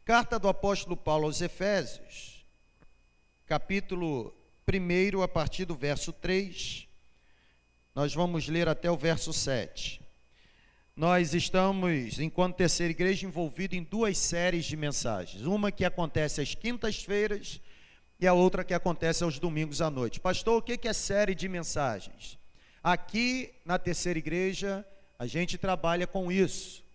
Carta do apóstolo Paulo aos Efésios, capítulo 1, a partir do verso 3, nós vamos ler até o verso 7. Nós estamos, enquanto Terceira Igreja, envolvidos em duas séries de mensagens. Uma que acontece às quintas-feiras e a outra que acontece aos domingos à noite. Pastor, o que é série de mensagens? Aqui na Terceira Igreja, a gente trabalha com isso.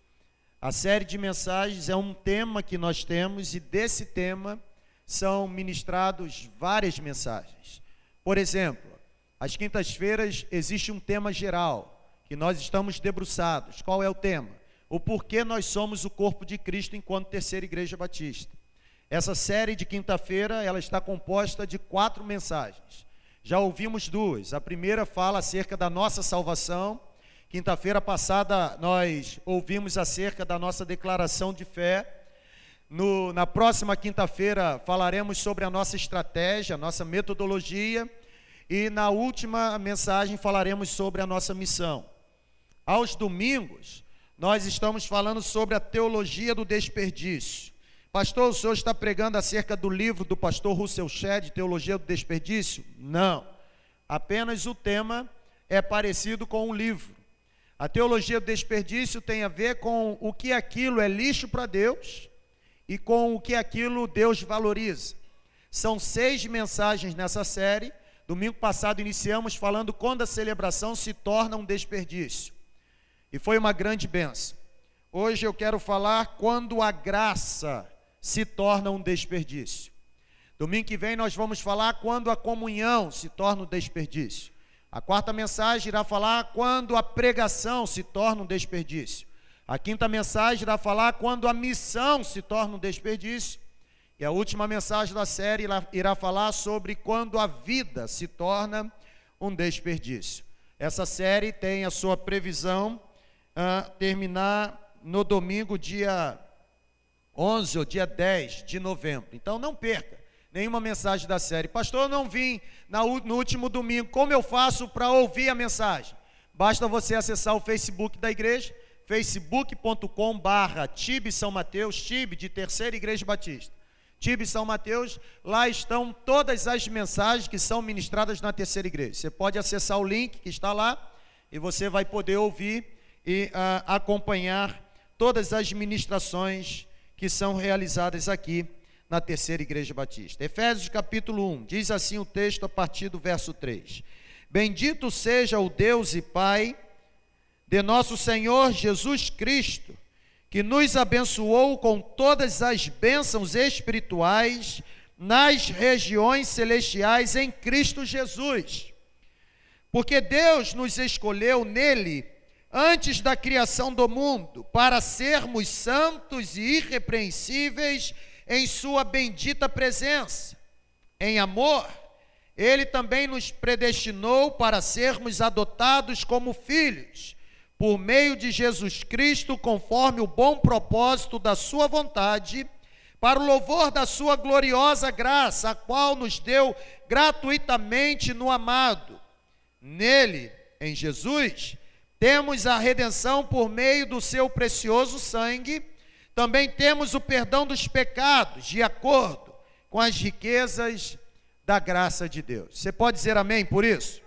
A série de mensagens é um tema que nós temos e desse tema são ministrados várias mensagens. Por exemplo, às quintas-feiras existe um tema geral que nós estamos debruçados. Qual é o tema? O porquê nós somos o corpo de Cristo enquanto Terceira Igreja Batista. Essa série de quinta-feira, ela está composta de 4 mensagens. Já ouvimos 2. A primeira fala acerca da nossa salvação. Quinta-feira passada nós ouvimos acerca da nossa declaração de fé. Na próxima quinta-feira falaremos sobre a nossa estratégia, a nossa metodologia. E na última mensagem falaremos sobre a nossa missão. Aos domingos, nós estamos falando sobre a teologia do desperdício. Pastor, o senhor está pregando acerca do livro do pastor Russell Shedd, Teologia do Desperdício? Não. Apenas o tema é parecido com um livro. A teologia do desperdício tem a ver com o que aquilo é lixo para Deus e com o que aquilo Deus valoriza. São 6 mensagens nessa série. Domingo passado iniciamos falando quando a celebração se torna um desperdício. E foi uma grande bênção. Hoje eu quero falar quando a graça se torna um desperdício. Domingo que vem nós vamos falar quando a comunhão se torna um desperdício. A 4ª mensagem irá falar quando a pregação se torna um desperdício. A 5ª mensagem irá falar quando a missão se torna um desperdício. E a última mensagem da série irá falar sobre quando a vida se torna um desperdício. Essa série tem a sua previsão terminar no domingo, dia 11 ou dia 10 de novembro. Então não perca nenhuma mensagem da série. Pastor, eu não vim no último domingo. Como eu faço para ouvir a mensagem? Basta você acessar o Facebook da igreja, facebook.com/TIB São Mateus, TIB de Terceira Igreja Batista. TIB São Mateus, lá estão todas as mensagens que são ministradas na Terceira Igreja. Você pode acessar o link que está lá e você vai poder ouvir e acompanhar todas as ministrações que são realizadas aqui na Terceira Igreja Batista. Efésios capítulo 1, diz assim o texto a partir do verso 3. Bendito seja o Deus e Pai de nosso Senhor Jesus Cristo, que nos abençoou com todas as bênçãos espirituais nas regiões celestiais em Cristo Jesus. Porque Deus nos escolheu nele antes da criação do mundo, para sermos santos e irrepreensíveis em sua bendita presença. Em amor, ele também nos predestinou para sermos adotados como filhos, por meio de Jesus Cristo, conforme o bom propósito da sua vontade, para o louvor da sua gloriosa graça, a qual nos deu gratuitamente no amado. Nele, em Jesus, temos a redenção por meio do seu precioso sangue. Também temos o perdão dos pecados, de acordo com as riquezas da graça de Deus. Você pode dizer amém por isso?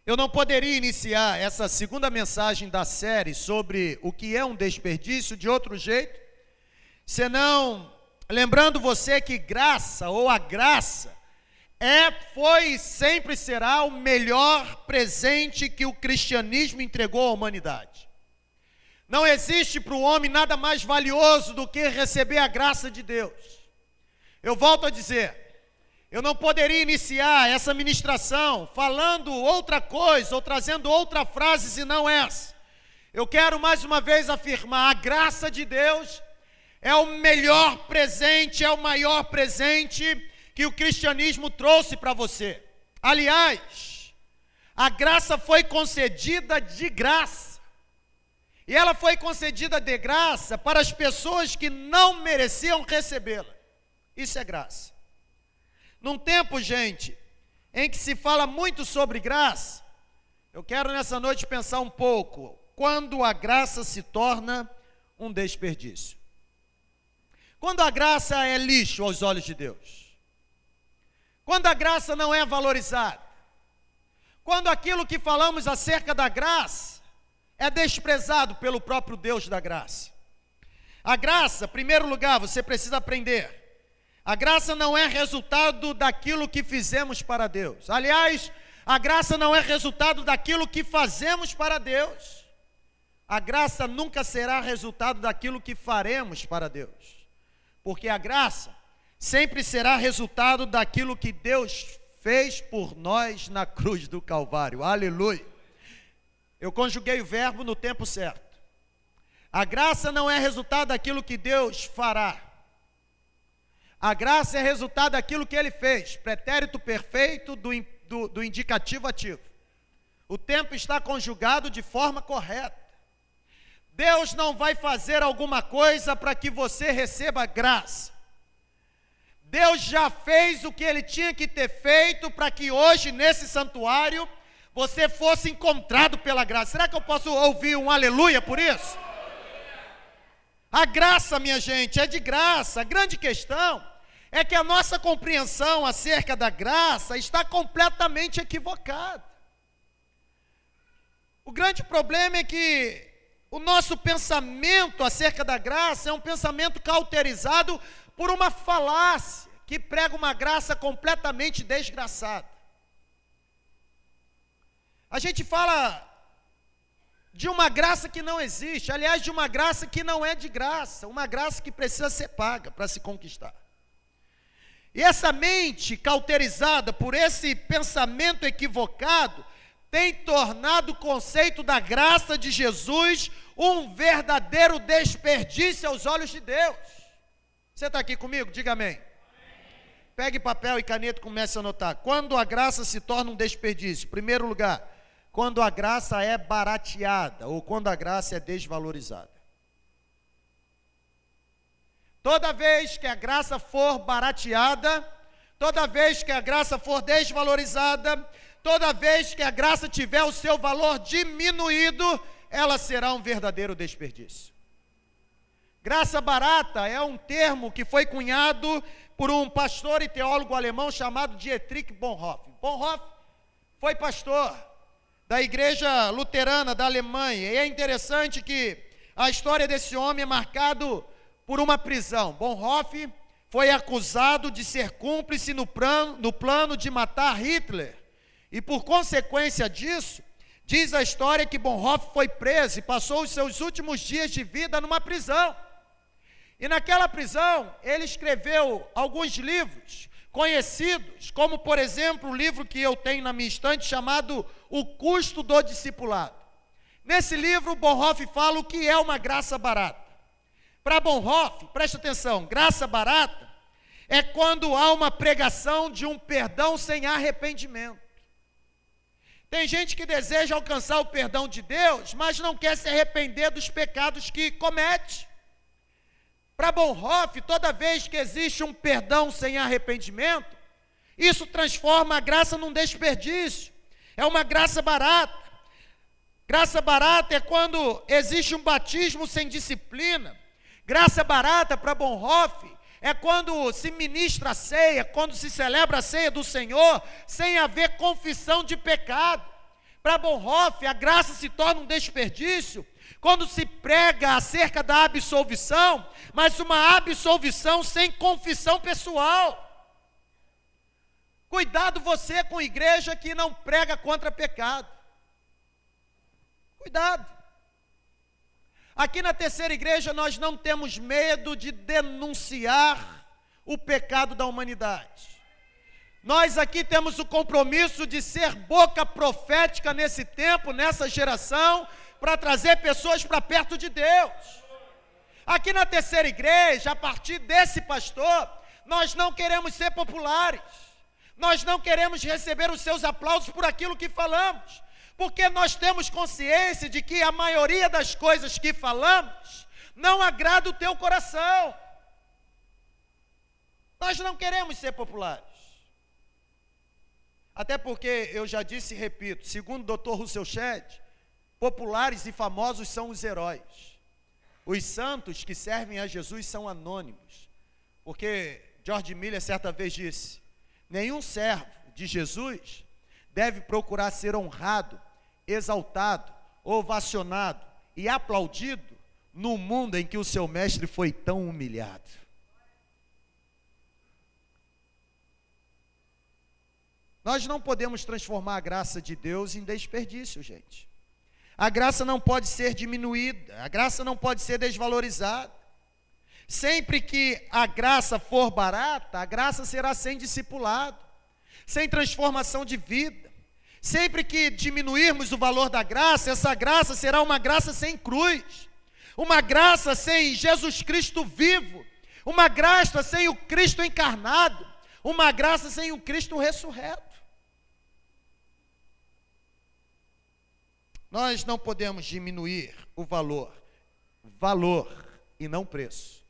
Eu não poderia iniciar essa segunda mensagem da série sobre o que é um desperdício de outro jeito, senão lembrando você que graça ou a graça foi e sempre será o melhor presente que o cristianismo entregou à humanidade. Não existe para o homem nada mais valioso do que receber a graça de Deus. Eu volto a dizer, eu não poderia iniciar essa ministração falando outra coisa ou trazendo outra frase senão essa. Eu quero mais uma vez afirmar, a graça de Deus é o melhor presente, é o maior presente que o cristianismo trouxe para você. Aliás, a graça foi concedida de graça. E ela foi concedida de graça para as pessoas que não mereciam recebê-la. Isso é graça. Num tempo, gente, em que se fala muito sobre graça, eu quero nessa noite pensar um pouco quando a graça se torna um desperdício. Quando a graça é lixo aos olhos de Deus. Quando a graça não é valorizada. Quando aquilo que falamos acerca da graça é desprezado pelo próprio Deus da graça. A graça, em primeiro lugar, você precisa aprender. A graça não é resultado daquilo que fizemos para Deus. Aliás, a graça não é resultado daquilo que fazemos para Deus. A graça nunca será resultado daquilo que faremos para Deus. Porque a graça sempre será resultado daquilo que Deus fez por nós na cruz do Calvário. Aleluia. Eu conjuguei o verbo no tempo certo. A graça não é resultado daquilo que Deus fará. A graça é resultado daquilo que Ele fez. Pretérito perfeito do indicativo ativo. O tempo está conjugado de forma correta. Deus não vai fazer alguma coisa para que você receba graça. Deus já fez o que Ele tinha que ter feito para que hoje, nesse santuário, você fosse encontrado pela graça. Será que eu posso ouvir um aleluia por isso? A graça, minha gente, é de graça. A grande questão é que a nossa compreensão acerca da graça está completamente equivocada. O grande problema é que o nosso pensamento acerca da graça é um pensamento cauterizado por uma falácia que prega uma graça completamente desgraçada. A gente fala de uma graça que não existe, aliás, de uma graça que não é de graça, uma graça que precisa ser paga para se conquistar. E essa mente cauterizada por esse pensamento equivocado tem tornado o conceito da graça de Jesus um verdadeiro desperdício aos olhos de Deus. Você está aqui comigo? Diga amém. Pegue papel e caneta e comece a anotar. Quando a graça se torna um desperdício? Em primeiro lugar, quando a graça é barateada ou quando a graça é desvalorizada. Toda vez que a graça for barateada, toda vez que a graça for desvalorizada, toda vez que a graça tiver o seu valor diminuído, ela será um verdadeiro desperdício. Graça barata é um termo que foi cunhado por um pastor e teólogo alemão chamado Dietrich Bonhoeffer. Bonhoeffer foi pastor da igreja luterana da Alemanha, e é interessante que a história desse homem é marcado por uma prisão. Bonhoeffer foi acusado de ser cúmplice no plano de matar Hitler, e por consequência disso, diz a história que Bonhoeffer foi preso e passou os seus últimos dias de vida numa prisão. E naquela prisão, ele escreveu alguns livros conhecidos, como por exemplo o livro que eu tenho na minha estante chamado O Custo do Discipulado. Nesse livro, Bonhoeffer fala o que é uma graça barata. Para Bonhoeffer, presta atenção, graça barata é quando há uma pregação de um perdão sem arrependimento. Tem gente que deseja alcançar o perdão de Deus, mas não quer se arrepender dos pecados que comete. Para Bonhoeffer, toda vez que existe um perdão sem arrependimento, isso transforma a graça num desperdício. É uma graça barata. Graça barata é quando existe um batismo sem disciplina. Graça barata para Bonhoeffer é quando se ministra a ceia, quando se celebra a ceia do Senhor, sem haver confissão de pecado. Para Bonhoeffer, a graça se torna um desperdício quando se prega acerca da absolvição, mas uma absolvição sem confissão pessoal. Cuidado você com igreja que não prega contra pecado. Cuidado. Aqui na Terceira Igreja nós não temos medo de denunciar o pecado da humanidade. Nós aqui temos o compromisso de ser boca profética nesse tempo, nessa geração, para trazer pessoas para perto de Deus. Aqui na Terceira Igreja, a partir desse pastor, nós não queremos ser populares. Nós não queremos receber os seus aplausos por aquilo que falamos, porque nós temos consciência de que a maioria das coisas que falamos não agrada o teu coração. Nós não queremos ser populares. Até porque, eu já disse e repito, segundo o Dr. Rousseau Shedd, populares e famosos são os heróis. Os santos que servem a Jesus são anônimos. Porque George Miller certa vez disse: nenhum servo de Jesus deve procurar ser honrado, exaltado, ovacionado e aplaudido no mundo em que o seu mestre foi tão humilhado. Nós não podemos transformar a graça de Deus em desperdício, gente. A graça não pode ser diminuída, a graça não pode ser desvalorizada. Sempre que a graça for barata, a graça será sem discipulado, sem transformação de vida. Sempre que diminuirmos o valor da graça, essa graça será uma graça sem cruz, uma graça sem Jesus Cristo vivo, uma graça sem o Cristo encarnado, uma graça sem o Cristo ressurreto. Nós não podemos diminuir o valor e não preço.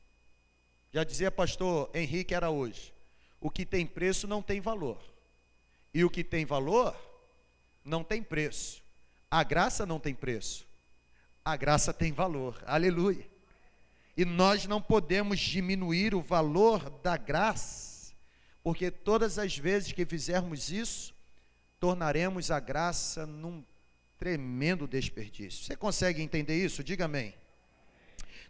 Já dizia pastor Henrique Araújo: o que tem preço não tem valor, e o que tem valor não tem preço. A graça não tem preço, a graça tem valor, aleluia. E nós não podemos diminuir o valor da graça, porque todas as vezes que fizermos isso, tornaremos a graça num tremendo desperdício. Você consegue entender isso? Diga amém.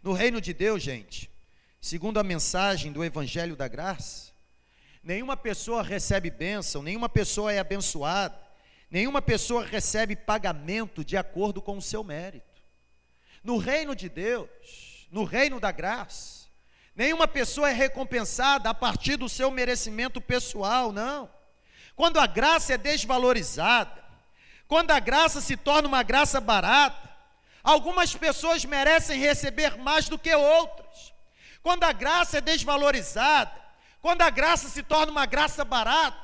No reino de Deus, gente, segundo a mensagem do Evangelho da Graça, nenhuma pessoa recebe bênção, nenhuma pessoa é abençoada, nenhuma pessoa recebe pagamento de acordo com o seu mérito. No reino de Deus, no reino da graça, nenhuma pessoa é recompensada a partir do seu merecimento pessoal, não. Quando a graça é desvalorizada, quando a graça se torna uma graça barata, algumas pessoas merecem receber mais do que outras. Quando a graça é desvalorizada, quando a graça se torna uma graça barata,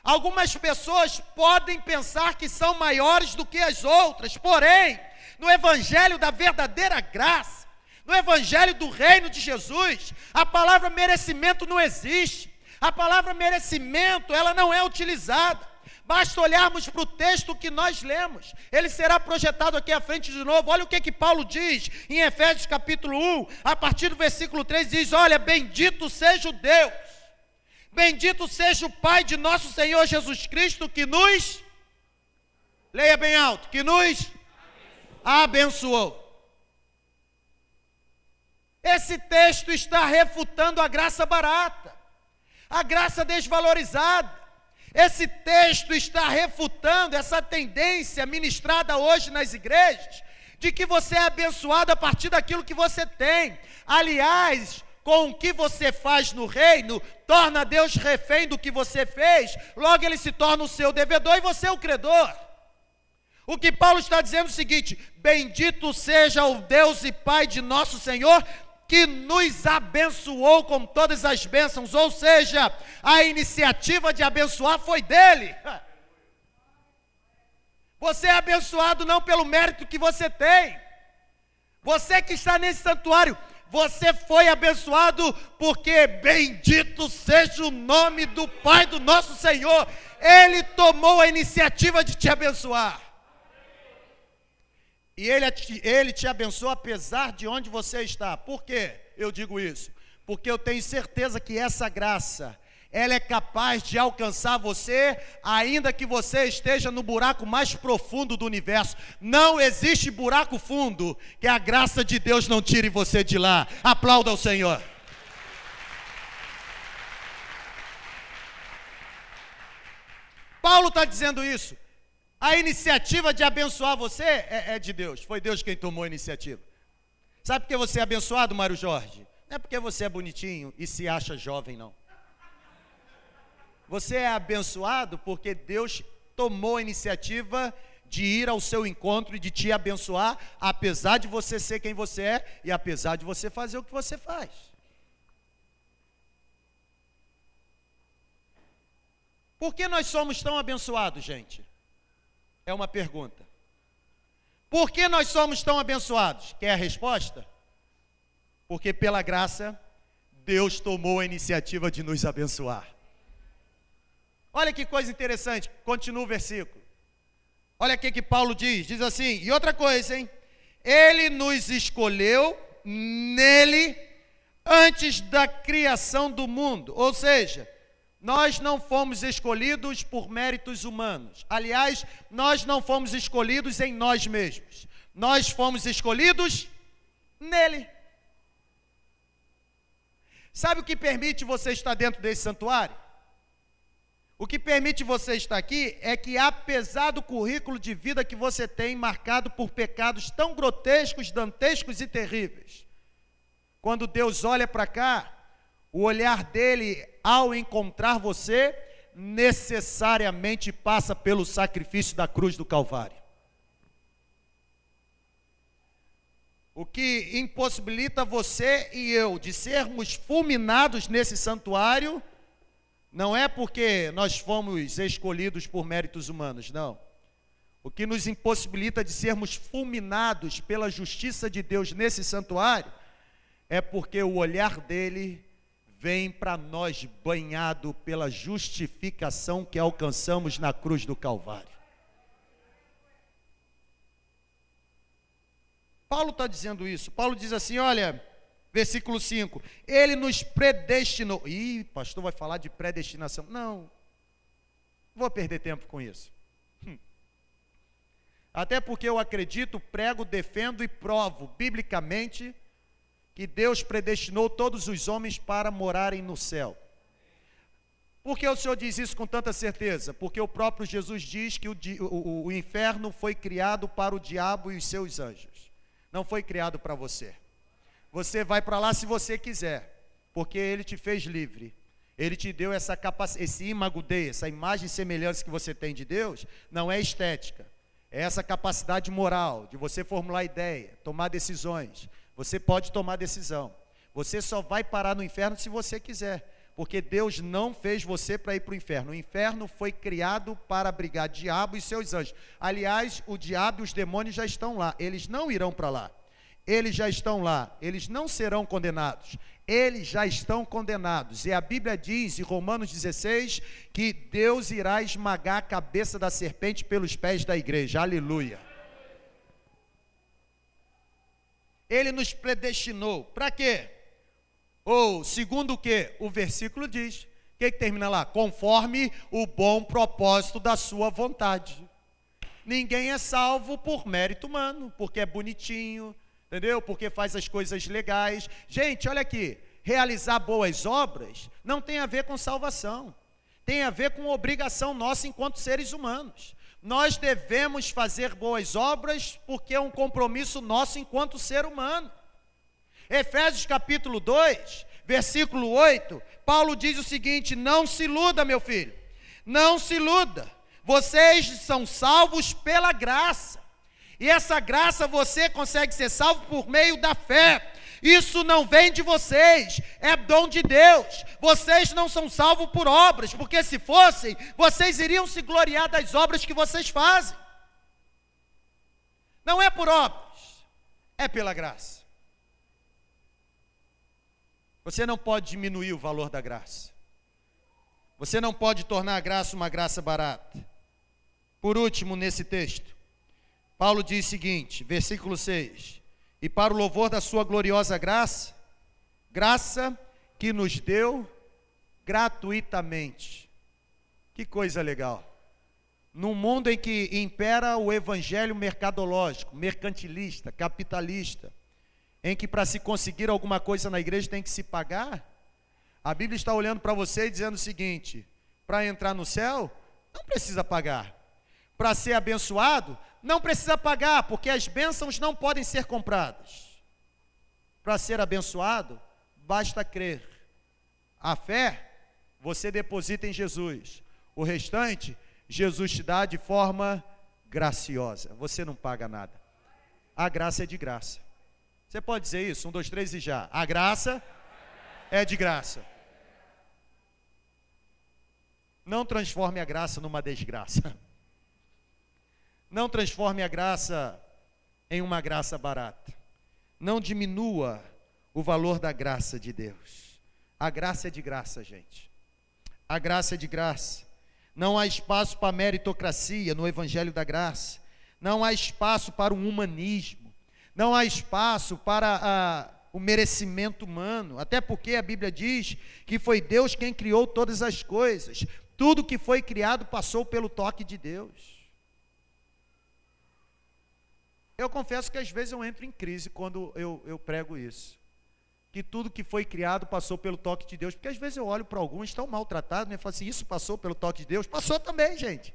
algumas pessoas podem pensar que são maiores do que as outras. Porém, no evangelho da verdadeira graça, no evangelho do reino de Jesus, a palavra merecimento não existe. A palavra merecimento, ela não é utilizada. Basta olharmos para o texto que nós lemos, ele será projetado aqui à frente de novo. Olha o que Paulo diz em Efésios capítulo 1, a partir do versículo 3, diz: olha, bendito seja o Deus, bendito seja o Pai de nosso Senhor Jesus Cristo, que nos, leia bem alto, que nos abençoou. Esse texto está refutando a graça barata, a graça desvalorizada. Esse texto está refutando essa tendência ministrada hoje nas igrejas, de que você é abençoado a partir daquilo que você tem. Aliás, com o que você faz no reino, torna Deus refém do que você fez, logo ele se torna o seu devedor e você o credor. O que Paulo está dizendo é o seguinte: bendito seja o Deus e Pai de nosso Senhor, que nos abençoou com todas as bênçãos, ou seja, a iniciativa de abençoar foi dele. Você é abençoado não pelo mérito que você tem. Você que está nesse santuário, você foi abençoado porque bendito seja o nome do Pai do nosso Senhor. Ele tomou a iniciativa de te abençoar. E ele te abençoa apesar de onde você está. Por quê eu digo isso? Porque eu tenho certeza que essa graça, ela é capaz de alcançar você, ainda que você esteja no buraco mais profundo do universo. Não existe buraco fundo que a graça de Deus não tire você de lá. Aplauda o Senhor. Paulo está dizendo isso. A iniciativa de abençoar você é de Deus. Foi Deus quem tomou a iniciativa. Sabe por que você é abençoado, Mário Jorge? Não é porque você é bonitinho e se acha jovem, não. Você é abençoado porque Deus tomou a iniciativa de ir ao seu encontro e de te abençoar, apesar de você ser quem você é e apesar de você fazer o que você faz. Por que nós somos tão abençoados, gente? É uma pergunta. Por que nós somos tão abençoados? Quer a resposta? Porque pela graça, Deus tomou a iniciativa de nos abençoar. Olha que coisa interessante, continua o versículo. Olha o que Paulo diz assim, e outra coisa, hein? Ele nos escolheu nele antes da criação do mundo, ou seja, nós não fomos escolhidos por méritos humanos. Aliás, nós não fomos escolhidos em nós mesmos. Nós fomos escolhidos nele. Sabe o que permite você estar dentro desse santuário? O que permite você estar aqui é que, apesar do currículo de vida que você tem, marcado por pecados tão grotescos, dantescos e terríveis, quando Deus olha para cá, o olhar dele, ao encontrar você, necessariamente passa pelo sacrifício da cruz do Calvário. O que impossibilita você e eu de sermos fulminados nesse santuário, não é porque nós fomos escolhidos por méritos humanos, não. O que nos impossibilita de sermos fulminados pela justiça de Deus nesse santuário, é porque o olhar dele vem para nós banhado pela justificação que alcançamos na cruz do Calvário. Paulo está dizendo isso. Paulo diz assim, olha, versículo 5, ele nos predestinou. Ih, pastor vai falar de predestinação. Não vou perder tempo com isso. Até porque eu acredito, prego, defendo e provo biblicamente que Deus predestinou todos os homens para morarem no céu. Por que o Senhor diz isso com tanta certeza? Porque o próprio Jesus diz que o inferno foi criado para o diabo e os seus anjos. Não foi criado para você. Você vai para lá se você quiser, porque Ele te fez livre. Ele te deu essa capacidade, esse imago Dei, essa imagem e semelhança que você tem de Deus, não é estética. É essa capacidade moral, de você formular ideia, tomar decisões. Você pode tomar decisão. Você só vai parar no inferno se você quiser, porque Deus não fez você para ir para o inferno. O inferno foi criado para abrigar diabo e seus anjos. Aliás, o diabo e os demônios já estão lá. Eles não irão para lá. Eles já estão lá. Eles não serão condenados. Eles já estão condenados. E a Bíblia diz, em Romanos 16, que Deus irá esmagar a cabeça da serpente pelos pés da igreja. Aleluia. Ele nos predestinou. Para quê? Ou, segundo o que? O versículo diz. O que termina lá? Conforme o bom propósito da sua vontade. Ninguém é salvo por mérito humano, porque é bonitinho, entendeu? Porque faz as coisas legais. Gente, olha aqui. Realizar boas obras não tem a ver com salvação. Tem a ver com obrigação nossa enquanto seres humanos. Nós devemos fazer boas obras porque é um compromisso nosso enquanto ser humano. Efésios capítulo 2, versículo 8, Paulo diz o seguinte: não se iluda, meu filho, não se iluda, vocês são salvos pela graça, e essa graça você consegue ser salvo por meio da fé. Isso não vem de vocês, é dom de Deus. Vocês não são salvos por obras, porque se fossem, vocês iriam se gloriar das obras que vocês fazem. Não é por obras, é pela graça. Você não pode diminuir o valor da graça. Você não pode tornar a graça uma graça barata. Por último, nesse texto, Paulo diz o seguinte, versículo 6, e para o louvor da sua gloriosa graça, graça que nos deu gratuitamente. Que coisa legal. Num mundo em que impera o evangelho mercadológico, mercantilista, capitalista, em que para se conseguir alguma coisa na igreja tem que se pagar, a Bíblia está olhando para você e dizendo o seguinte: para entrar no céu, não precisa pagar. Para ser abençoado, não precisa pagar, porque as bênçãos não podem ser compradas. Para ser abençoado, basta crer. A fé, você deposita em Jesus. O restante, Jesus te dá de forma graciosa. Você não paga nada. A graça é de graça. Você pode dizer isso? 1, 2, 3 e já. A graça é de graça. Não transforme a graça numa desgraça. Não transforme a graça em uma graça barata. Não diminua o valor da graça de Deus. A graça é de graça, gente. A graça é de graça. Não há espaço para meritocracia no Evangelho da Graça. Não há espaço para um humanismo. Não há espaço para o merecimento humano. Até porque a Bíblia diz que foi Deus quem criou todas as coisas. Tudo que foi criado passou pelo toque de Deus. Eu confesso que às vezes eu entro em crise quando eu prego isso. Que tudo que foi criado passou pelo toque de Deus. Porque às vezes eu olho para alguns tão maltratados, né? E falo assim, isso passou pelo toque de Deus? Passou também, gente.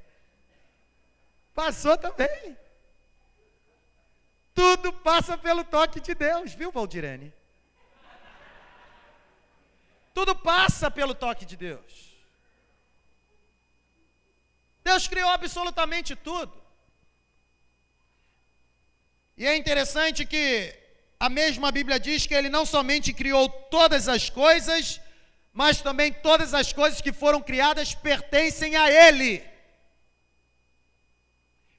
Passou também. Tudo passa pelo toque de Deus, viu, Valdirene? Tudo passa pelo toque de Deus. Deus criou absolutamente tudo. E é interessante que a mesma Bíblia diz que Ele não somente criou todas as coisas, mas também todas as coisas que foram criadas pertencem a Ele.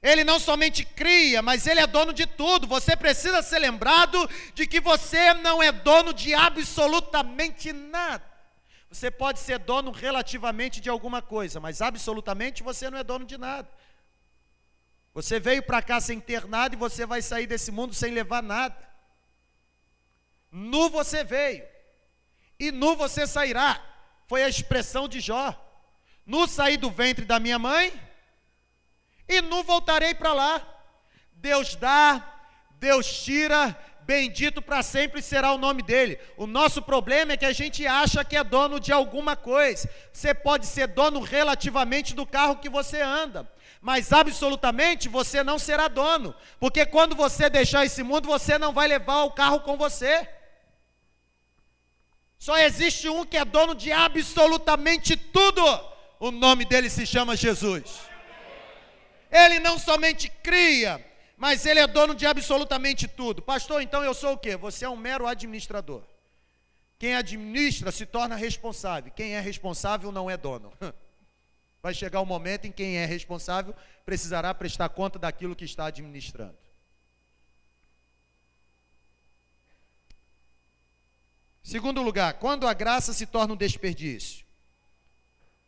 Ele não somente cria, mas Ele é dono de tudo. Você precisa ser lembrado de que você não é dono de absolutamente nada. Você pode ser dono relativamente de alguma coisa, mas absolutamente você não é dono de nada. Você veio para cá sem ter nada e você vai sair desse mundo sem levar nada. Nu você veio, e nu você sairá. Foi a expressão de Jó. Nu saí do ventre da minha mãe, e nu voltarei para lá. Deus dá, Deus tira, bendito para sempre será o nome dele. O nosso problema é que a gente acha que é dono de alguma coisa. Você pode ser dono relativamente do carro que você anda, mas absolutamente você não será dono, porque quando você deixar esse mundo, você não vai levar o carro com você. Só existe um que é dono de absolutamente tudo. O nome dele se chama Jesus. Ele não somente cria, mas ele é dono de absolutamente tudo. Pastor, então eu sou o quê? Você é um mero administrador. Quem administra se torna responsável. Quem é responsável não é dono. Vai chegar um momento em que quem é responsável precisará prestar conta daquilo que está administrando. Segundo lugar, quando a graça se torna um desperdício.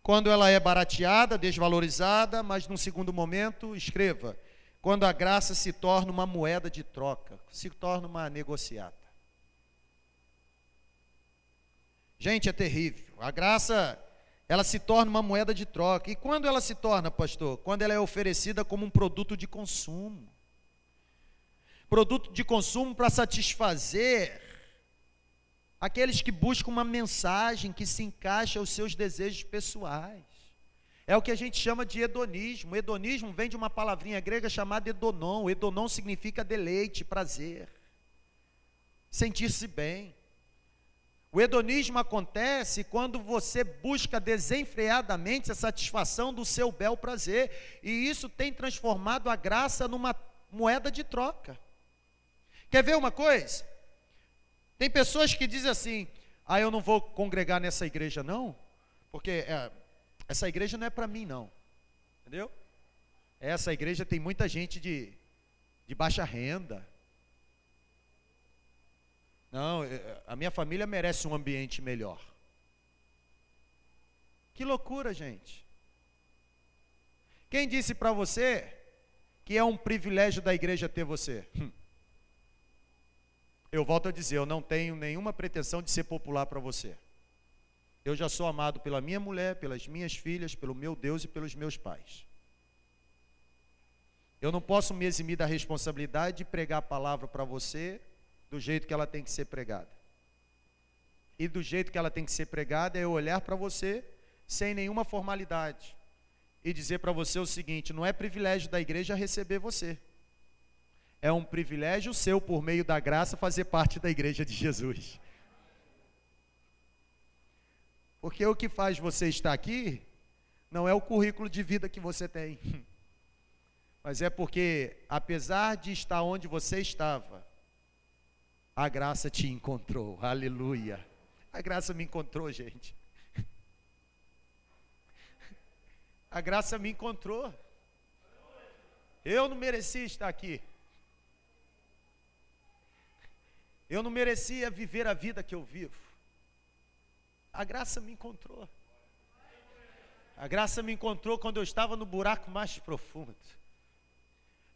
Quando ela é barateada, desvalorizada, mas num segundo momento, escreva, quando a graça se torna uma moeda de troca, se torna uma negociata. Gente, é terrível. A graça, ela se torna uma moeda de troca. E quando ela se torna, pastor? Quando ela é oferecida como um produto de consumo. Produto de consumo para satisfazer aqueles que buscam uma mensagem que se encaixa aos seus desejos pessoais. É o que a gente chama de hedonismo. Hedonismo vem de uma palavrinha grega chamada edonon. Edonon significa deleite, prazer, sentir-se bem. O hedonismo acontece quando você busca desenfreadamente a satisfação do seu bel prazer. E isso tem transformado a graça numa moeda de troca. Quer ver uma coisa? Tem pessoas que dizem assim, eu não vou congregar nessa igreja não, porque essa igreja não é para mim não, entendeu? Essa igreja tem muita gente de baixa renda. Não, a minha família merece um ambiente melhor. Que loucura, gente. Quem disse para você que é um privilégio da igreja ter você? Eu volto a dizer, eu não tenho nenhuma pretensão de ser popular para você. Eu já sou amado pela minha mulher, pelas minhas filhas, pelo meu Deus e pelos meus pais. Eu não posso me eximir da responsabilidade de pregar a palavra para você do jeito que ela tem que ser pregada. E do jeito que ela tem que ser pregada é eu olhar para você sem nenhuma formalidade e dizer para você o seguinte, não é privilégio da igreja receber você. É um privilégio seu, por meio da graça, fazer parte da igreja de Jesus. Porque o que faz você estar aqui não é o currículo de vida que você tem, mas é porque, apesar de estar onde você estava, a graça te encontrou. Aleluia. A graça me encontrou, gente. A graça me encontrou. Eu não merecia estar aqui. Eu não merecia viver a vida que eu vivo. A graça me encontrou. A graça me encontrou quando eu estava no buraco mais profundo.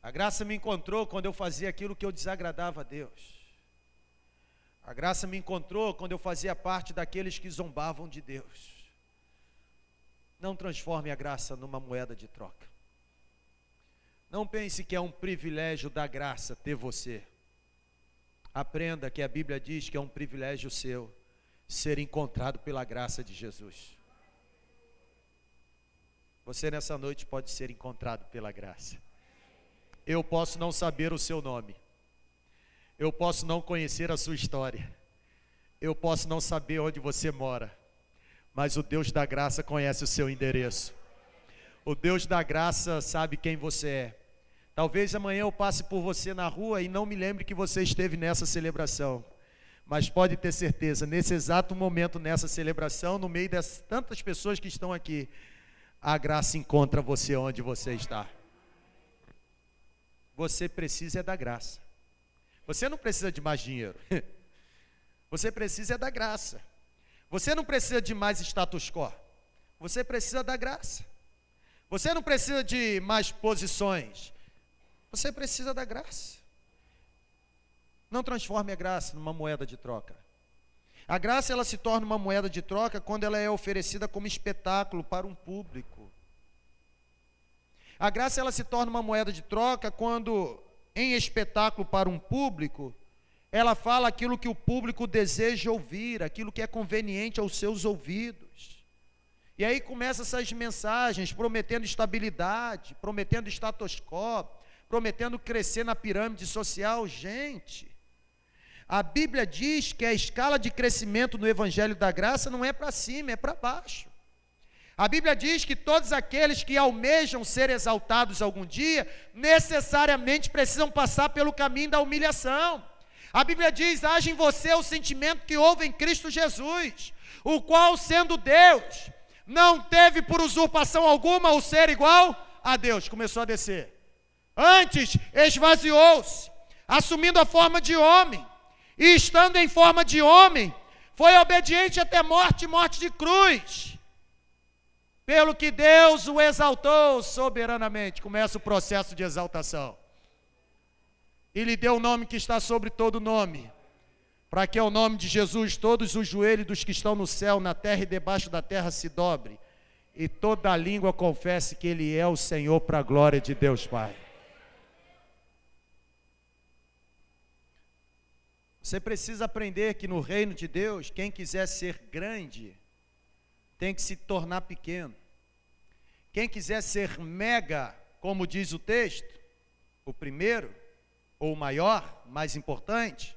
A graça me encontrou quando eu fazia aquilo que eu desagradava a Deus. A graça me encontrou quando eu fazia parte daqueles que zombavam de Deus. Não transforme a graça numa moeda de troca. Não pense que é um privilégio da graça ter você. Aprenda que a Bíblia diz que é um privilégio seu ser encontrado pela graça de Jesus. Você nessa noite pode ser encontrado pela graça. Eu posso não saber o seu nome. Eu posso não conhecer a sua história. Eu posso não saber onde você mora. Mas o Deus da graça conhece o seu endereço. O Deus da graça sabe quem você é. Talvez amanhã eu passe por você na rua e não me lembre que você esteve nessa celebração. Mas pode ter certeza, nesse exato momento, nessa celebração, no meio das tantas pessoas que estão aqui, a graça encontra você onde você está. Você precisa é da graça. Você não precisa de mais dinheiro. Você precisa é da graça. Você não precisa de mais status quo. Você precisa da graça. Você não precisa de mais posições. Você precisa da graça. Não transforme a graça numa moeda de troca. A graça, ela se torna uma moeda de troca quando ela é oferecida como espetáculo para um público. A graça, ela se torna uma moeda de troca quando, em espetáculo para um público, ela fala aquilo que o público deseja ouvir, aquilo que é conveniente aos seus ouvidos. E aí começam essas mensagens prometendo estabilidade, prometendo status quo, prometendo crescer na pirâmide social. Gente, a Bíblia diz que a escala de crescimento no Evangelho da Graça não é para cima, é para baixo. A Bíblia diz que todos aqueles que almejam ser exaltados algum dia, necessariamente precisam passar pelo caminho da humilhação. A Bíblia diz: haja em você o sentimento que houve em Cristo Jesus, o qual, sendo Deus, não teve por usurpação alguma o ser igual a Deus. Começou a descer. Antes, esvaziou-se, assumindo a forma de homem, e estando em forma de homem, foi obediente até morte, morte de cruz. Pelo que Deus o exaltou soberanamente. Começa o processo de exaltação. E lhe deu o nome que está sobre todo nome, para que ao nome de Jesus todos os joelhos dos que estão no céu, na terra e debaixo da terra se dobre, e toda a língua confesse que Ele é o Senhor, para a glória de Deus Pai. Você precisa aprender que no reino de Deus, quem quiser ser grande, tem que se tornar pequeno. Quem quiser ser mega, como diz o texto, o primeiro, ou o maior, mais importante,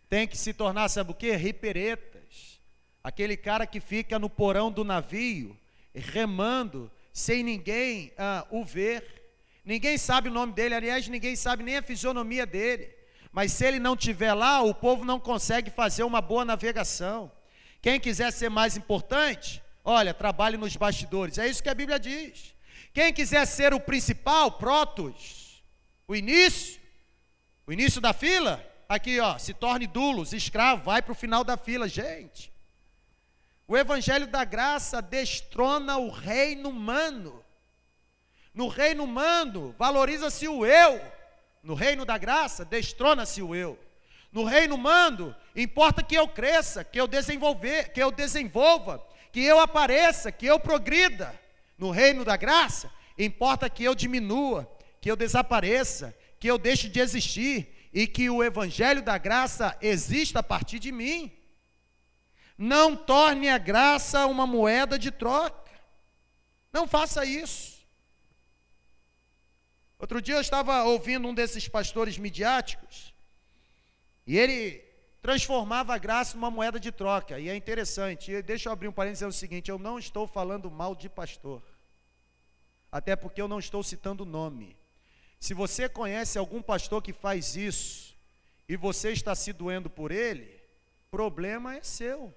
tem que se tornar, sabe o quê? Riperetas. Aquele cara que fica no porão do navio, remando, sem ninguém o ver. Ninguém sabe o nome dele, aliás, ninguém sabe nem a fisionomia dele. Mas se ele não estiver lá, o povo não consegue fazer uma boa navegação. Quem quiser ser mais importante, olha, trabalhe nos bastidores. É isso que a Bíblia diz. Quem quiser ser o principal, protos, o início da fila, aqui ó, se torne dulos, escravo, vai para o final da fila. Gente, o Evangelho da Graça destrona o reino humano. No reino humano, valoriza-se o eu. No reino da graça, destrona-se o eu. No reino humano, importa que eu cresça, que eu desenvolva, que eu apareça, que eu progrida. No reino da graça, importa que eu diminua, que eu desapareça, que eu deixe de existir e que o Evangelho da Graça exista a partir de mim. Não torne a graça uma moeda de troca. Não faça isso. Outro dia eu estava ouvindo um desses pastores midiáticos, e ele transformava a graça numa moeda de troca, e é interessante. E deixa eu abrir um parênteses e dizer o seguinte: eu não estou falando mal de pastor, até porque eu não estou citando o nome. Se você conhece algum pastor que faz isso, e você está se doendo por ele, problema é seu,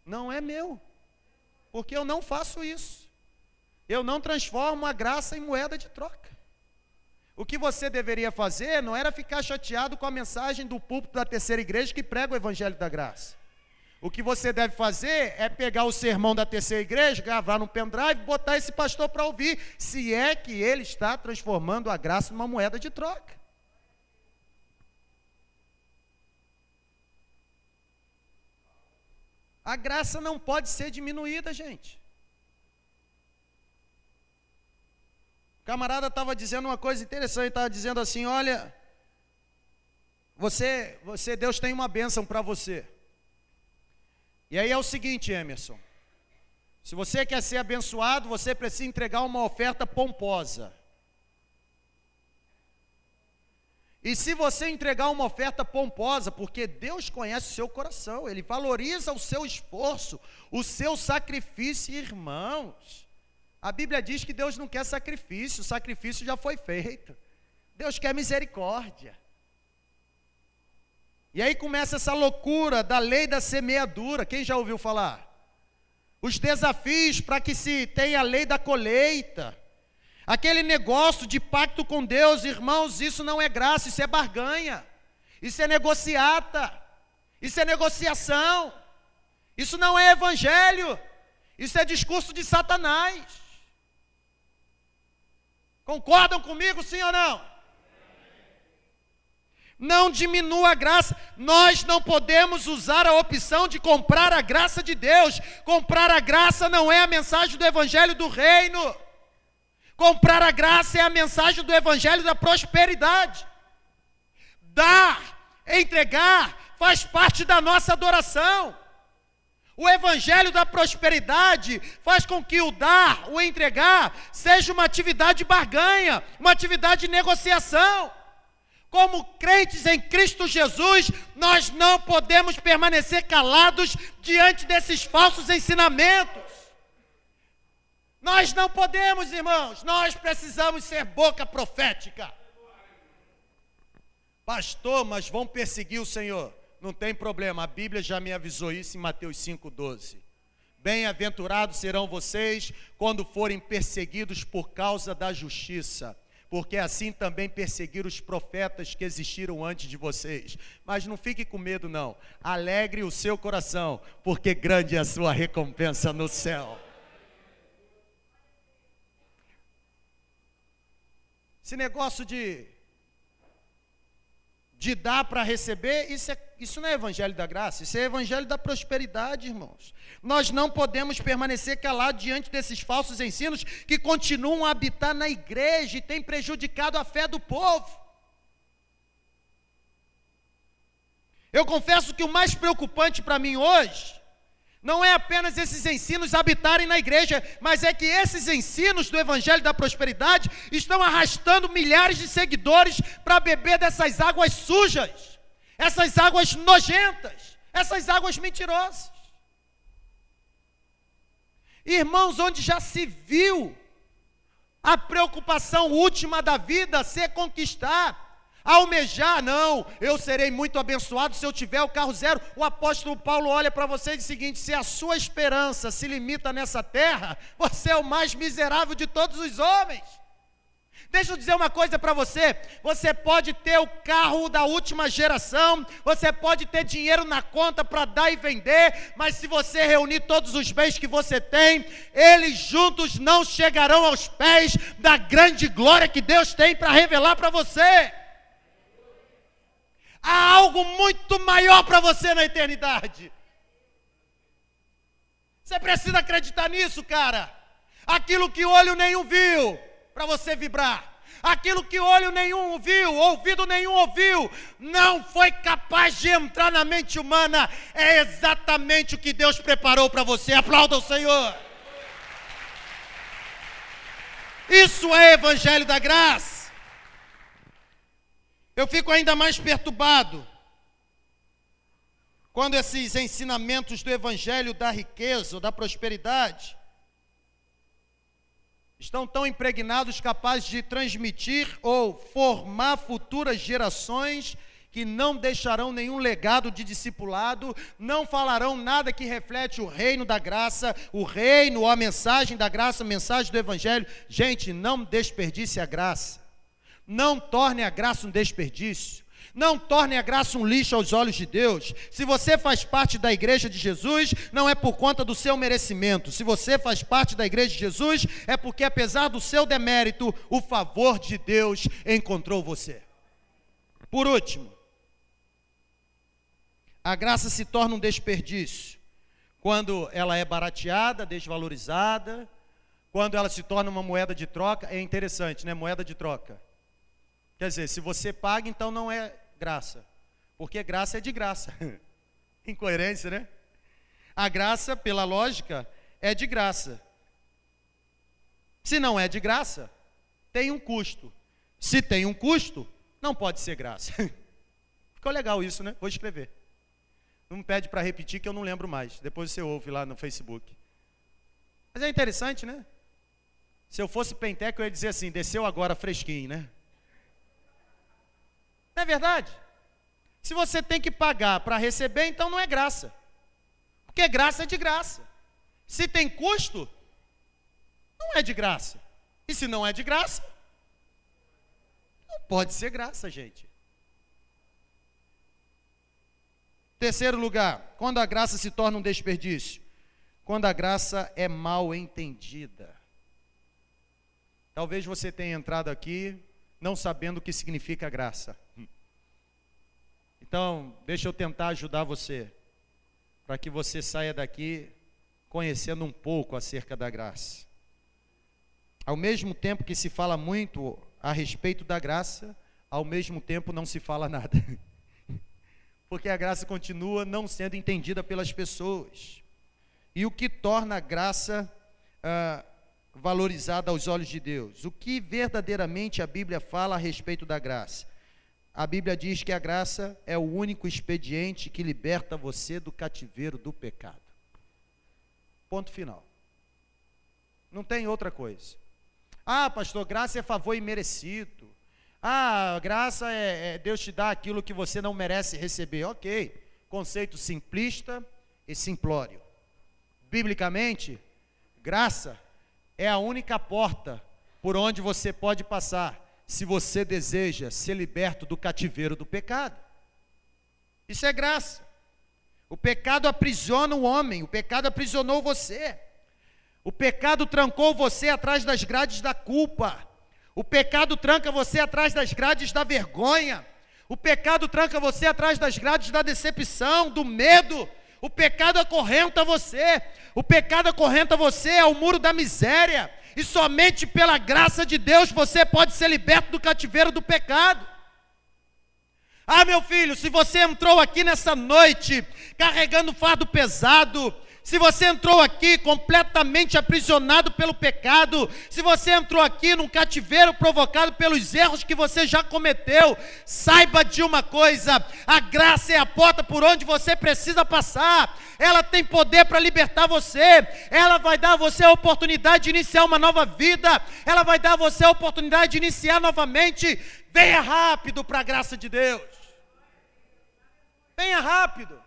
não é meu, porque eu não faço isso. Eu não transformo a graça em moeda de troca. O que você deveria fazer não era ficar chateado com a mensagem do púlpito da terceira igreja que prega o Evangelho da Graça. O que você deve fazer é pegar o sermão da terceira igreja, gravar no pendrive, botar esse pastor para ouvir, se é que ele está transformando a graça numa moeda de troca. A graça não pode ser diminuída, gente. O camarada estava dizendo uma coisa interessante, estava dizendo assim, olha, Deus tem uma bênção para você. E aí é o seguinte, Emerson, se você quer ser abençoado, você precisa entregar uma oferta pomposa. E se você entregar uma oferta pomposa, porque Deus conhece o seu coração, Ele valoriza o seu esforço, o seu sacrifício, irmãos. A Bíblia diz que Deus não quer sacrifício, o sacrifício já foi feito. Deus quer misericórdia. E aí começa essa loucura da lei da semeadura. Quem já ouviu falar? Os desafios para que se tenha a lei da colheita. Aquele negócio de pacto com Deus, irmãos, isso não é graça, isso é barganha. Isso é negociata. Isso é negociação. Isso não é evangelho. Isso é discurso de Satanás. Concordam comigo, sim ou não? Não diminua a graça. Nós não podemos usar a opção de comprar a graça de Deus. Comprar a graça não é a mensagem do evangelho do reino. Comprar a graça é a mensagem do evangelho da prosperidade. Dar, entregar, faz parte da nossa adoração. O evangelho da prosperidade faz com que o dar, o entregar, seja uma atividade de barganha, uma atividade de negociação. Como crentes em Cristo Jesus, nós não podemos permanecer calados diante desses falsos ensinamentos. Nós não podemos, irmãos, nós precisamos ser boca profética. Pastor, mas vão perseguir o Senhor. Não tem problema, a Bíblia já me avisou isso em Mateus 5,12. Bem-aventurados serão vocês quando forem perseguidos por causa da justiça, porque assim também perseguiram os profetas que existiram antes de vocês. Mas não fique com medo não, alegre o seu coração, porque grande é a sua recompensa no céu. Esse negócio de dar para receber, isso não é evangelho da graça, isso é evangelho da prosperidade, irmãos. Nós não podemos permanecer calados diante desses falsos ensinos que continuam a habitar na igreja e têm prejudicado a fé do povo. Eu confesso que o mais preocupante para mim hoje não é apenas esses ensinos habitarem na igreja, mas é que esses ensinos do evangelho da prosperidade estão arrastando milhares de seguidores para beber dessas águas sujas, essas águas nojentas, essas águas mentirosas. Irmãos, onde já se viu a preocupação última da vida ser conquistar, almejar, não, eu serei muito abençoado se eu tiver o carro zero. O apóstolo Paulo olha para você e diz o seguinte: se a sua esperança se limita nessa terra, você é o mais miserável de todos os homens. Deixa eu dizer uma coisa para você, você pode ter o carro da última geração, você pode ter dinheiro na conta para dar e vender, mas se você reunir todos os bens que você tem, eles juntos não chegarão aos pés da grande glória que Deus tem para revelar para você. Há algo muito maior para você na eternidade. Você precisa acreditar nisso, cara. Aquilo que olho nenhum viu, para você vibrar. Aquilo que olho nenhum viu, ouvido nenhum ouviu, não foi capaz de entrar na mente humana. É exatamente o que Deus preparou para você. Aplauda o Senhor. Isso é evangelho da graça. Eu fico ainda mais perturbado quando esses ensinamentos do evangelho da riqueza ou da prosperidade estão tão impregnados, capazes de transmitir ou formar futuras gerações que não deixarão nenhum legado de discipulado, não falarão nada que reflete o reino da graça, o reino ou a mensagem da graça, a mensagem do evangelho. Gente, não desperdice a graça. Não torne a graça um desperdício. Não torne a graça um lixo aos olhos de Deus. Se você faz parte da igreja de Jesus, não é por conta do seu merecimento. Se você faz parte da igreja de Jesus, é porque apesar do seu demérito, o favor de Deus encontrou você. Por último, a graça se torna um desperdício quando ela é barateada, desvalorizada, quando ela se torna uma moeda de troca. É interessante, né? Moeda de troca. Quer dizer, se você paga, então não é graça, porque graça é de graça. Incoerência, né? A graça, pela lógica, é de graça. Se não é de graça, tem um custo. Se tem um custo, não pode ser graça. Ficou legal isso, né? Vou escrever. Não me pede para repetir que eu não lembro mais. Depois você ouve lá no Facebook. Mas é interessante, né? Se eu fosse penteca, eu ia dizer assim, desceu agora fresquinho, né? Não é verdade? Se você tem que pagar para receber, então não é graça. Porque graça é de graça. Se tem custo, não é de graça. E se não é de graça, não pode ser graça, gente. Terceiro lugar, quando a graça se torna um desperdício. Quando a graça é mal entendida. Talvez você tenha entrado aqui não sabendo o que significa graça. Então, deixa eu tentar ajudar você, para que você saia daqui conhecendo um pouco acerca da graça. Ao mesmo tempo que se fala muito a respeito da graça, ao mesmo tempo não se fala nada. Porque a graça continua não sendo entendida pelas pessoas. E o que torna a graça valorizada aos olhos de Deus? O que verdadeiramente a Bíblia fala a respeito da graça? A Bíblia diz que a graça é o único expediente que liberta você do cativeiro do pecado. Ponto final. Não tem outra coisa. Ah, pastor, graça é favor imerecido. Ah, graça é Deus te dar aquilo que você não merece receber. Ok, conceito simplista e simplório. Biblicamente, graça é a única porta por onde você pode passar se você deseja ser liberto do cativeiro do pecado. Isso é graça. O pecado aprisiona o homem, o pecado aprisionou você. O pecado trancou você atrás das grades da culpa. O pecado tranca você atrás das grades da vergonha. O pecado tranca você atrás das grades da decepção, do medo. O pecado acorrenta você. O pecado acorrenta você ao muro da miséria. E somente pela graça de Deus você pode ser liberto do cativeiro do pecado. Ah, meu filho, se você entrou aqui nessa noite carregando fardo pesado, se você entrou aqui completamente aprisionado pelo pecado, se você entrou aqui num cativeiro provocado pelos erros que você já cometeu, saiba de uma coisa: a graça é a porta por onde você precisa passar. Ela tem poder para libertar você. Ela vai dar a você a oportunidade de iniciar uma nova vida. Ela vai dar a você a oportunidade de iniciar novamente. Venha rápido para a graça de Deus. Venha rápido.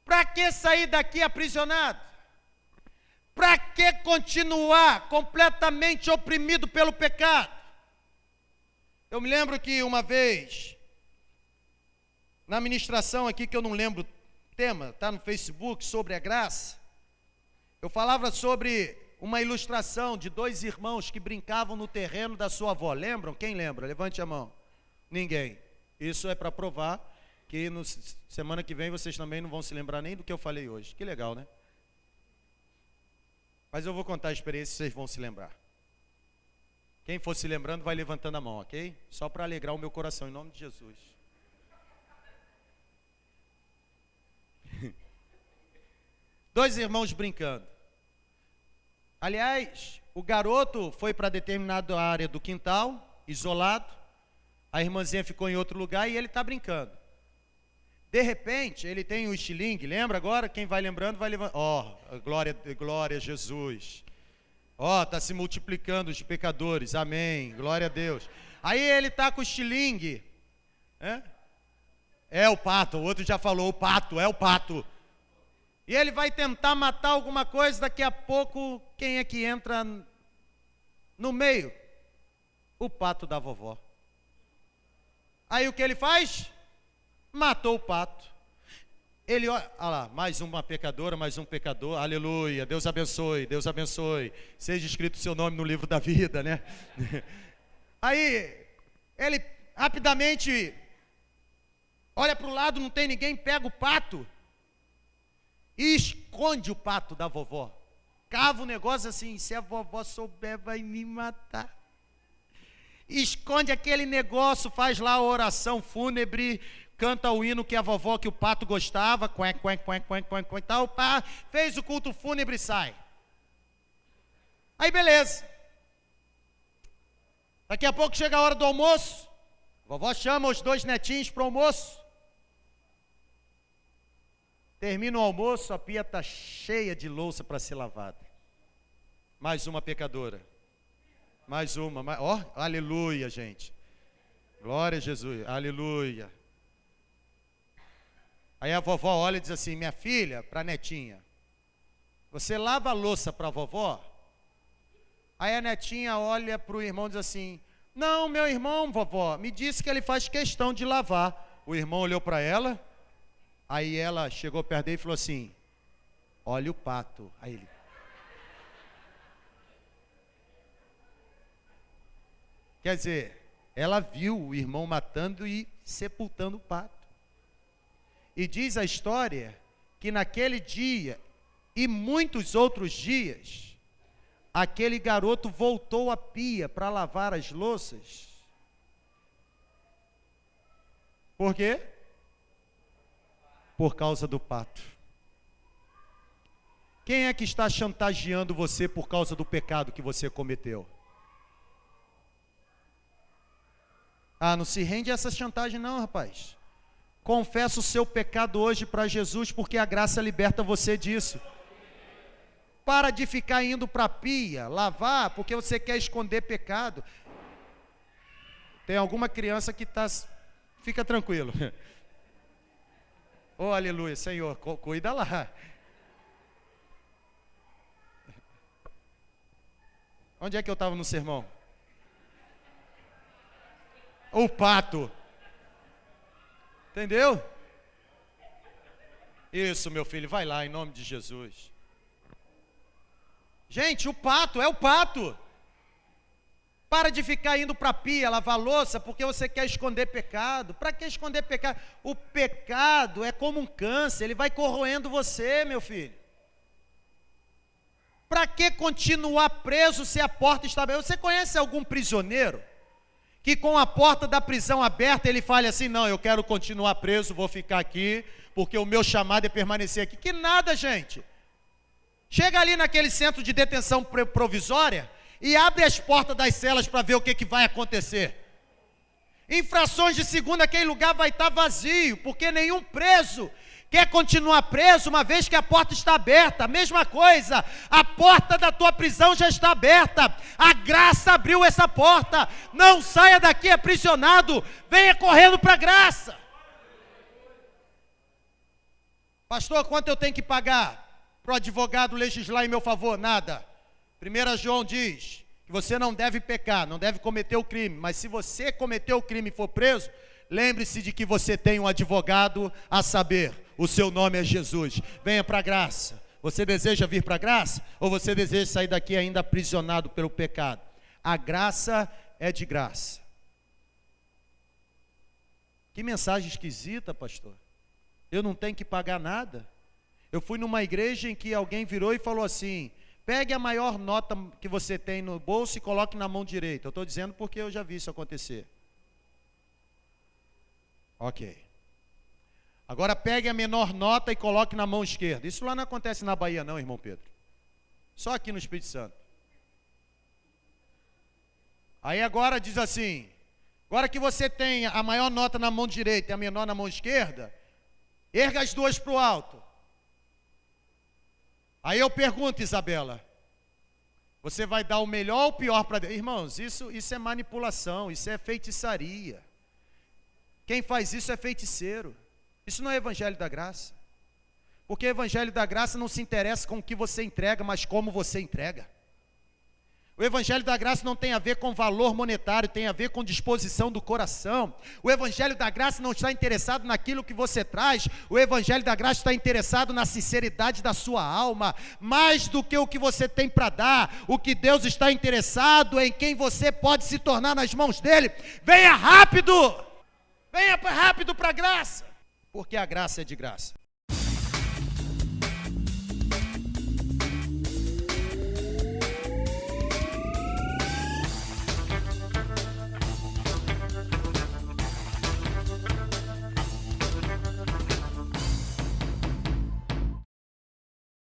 Para que sair daqui aprisionado? Para que continuar completamente oprimido pelo pecado? Eu me lembro que uma vez, na ministração aqui, que eu não lembro o tema, está no Facebook, sobre a graça, eu falava sobre uma ilustração de dois irmãos que brincavam no terreno da sua avó. Lembram? Quem lembra? Levante a mão. Ninguém. Isso é para provar que semana que vem vocês também não vão se lembrar nem do que eu falei hoje. Que legal, né? Mas eu vou contar a experiência e vocês vão se lembrar. Quem for se lembrando vai levantando a mão, ok? Só para alegrar o meu coração, em nome de Jesus. Dois irmãos brincando. Aliás, o garoto foi para determinada área do quintal, isolado. A irmãzinha ficou em outro lugar e ele está brincando. De repente, ele tem um estilingue, lembra agora? Quem vai lembrando, vai levando. Glória a Jesus. Está se multiplicando os pecadores, amém, glória a Deus. Aí ele está com o estilingue. É o pato, o outro já falou, o pato, é o pato. E ele vai tentar matar alguma coisa, daqui a pouco, quem é que entra no meio? O pato da vovó. Aí o que ele faz? Matou o pato. Ele olha lá, mais uma pecadora, mais um pecador, aleluia, Deus abençoe, seja escrito o seu nome no livro da vida, né? Aí, ele rapidamente olha para o lado, não tem ninguém, pega o pato e esconde o pato da vovó. Cava o negócio assim, se a vovó souber vai me matar. Esconde aquele negócio, faz lá a oração fúnebre, canta o hino que a vovó, que o pato gostava, tal, pá, fez o culto fúnebre e sai. Aí beleza. Daqui a pouco chega a hora do almoço, a vovó chama os 2 netinhos para o almoço. Termina o almoço, a pia está cheia de louça para ser lavada. Mais uma pecadora. Mais uma, ó, aleluia, gente. Glória a Jesus, aleluia. Aí a vovó olha e diz assim: minha filha, para a netinha, você lava a louça para a vovó? Aí a netinha olha para o irmão e diz assim: não, meu irmão, vovó, me disse que ele faz questão de lavar. O irmão olhou para ela, aí ela chegou perto dele e falou assim: olha o pato. Aí ele... Quer dizer, ela viu o irmão matando e sepultando o pato. E diz a história que naquele dia e muitos outros dias, aquele garoto voltou à pia para lavar as louças. Por quê? Por causa do pato. Quem é que está chantageando você por causa do pecado que você cometeu? Ah, não se rende a essa chantagem não, rapaz. Confessa o seu pecado hoje para Jesus, porque a graça liberta você disso. Para de ficar indo para a pia, lavar, porque você quer esconder pecado. Tem alguma criança que está... Fica tranquilo. Oh, aleluia, Senhor, cuida lá. Onde é que eu estava no sermão? O pato. Entendeu? Isso, meu filho, vai lá em nome de Jesus. Gente, o pato é o pato. Para de ficar indo para a pia, lavar louça, porque você quer esconder pecado. Para que esconder pecado? O pecado é como um câncer, ele vai corroendo você, meu filho. Para que continuar preso se a porta está aberta? Você conhece algum prisioneiro que com a porta da prisão aberta, ele fale assim: não, eu quero continuar preso, vou ficar aqui, porque o meu chamado é permanecer aqui? Que nada, gente. Chega ali naquele centro de detenção provisória e abre as portas das celas para ver o que vai acontecer. Infrações de segunda, aquele lugar vai estar vazio, porque nenhum preso quer continuar preso uma vez que a porta está aberta. A mesma coisa, a porta da tua prisão já está aberta. A graça abriu essa porta. Não saia daqui aprisionado, venha correndo para a graça. Pastor, quanto eu tenho que pagar para o advogado legislar em meu favor? Nada. 1 João diz que você não deve pecar, não deve cometer o crime, mas se você cometer o crime e for preso, lembre-se de que você tem um advogado, a saber, o seu nome é Jesus. Venha para a graça. Você deseja vir para a graça? Ou você deseja sair daqui ainda aprisionado pelo pecado? A graça é de graça. Que mensagem esquisita, pastor. Eu não tenho que pagar nada. Eu fui numa igreja em que alguém virou e falou assim: pegue a maior nota que você tem no bolso e coloque na mão direita. Eu estou dizendo porque eu já vi isso acontecer. Ok. Agora pegue a menor nota e coloque na mão esquerda. Isso lá não acontece na Bahia não, irmão Pedro. Só aqui no Espírito Santo. Aí agora diz assim: agora que você tem a maior nota na mão direita e a menor na mão esquerda, erga as duas para o alto. Aí eu pergunto, Isabela, você vai dar o melhor ou o pior para Deus? Irmãos, isso é manipulação, isso é feitiçaria. Quem faz isso é feiticeiro. Isso não é evangelho da graça. Porque o evangelho da graça não se interessa com o que você entrega, mas como você entrega. O evangelho da graça não tem a ver com valor monetário, tem a ver com disposição do coração. O evangelho da graça não está interessado naquilo que você traz. O evangelho da graça está interessado na sinceridade da sua alma. Mais do que o que você tem para dar, o que Deus está interessado em quem você pode se tornar nas mãos dele. Venha rápido! Venha rápido para a graça! Porque a graça é de graça.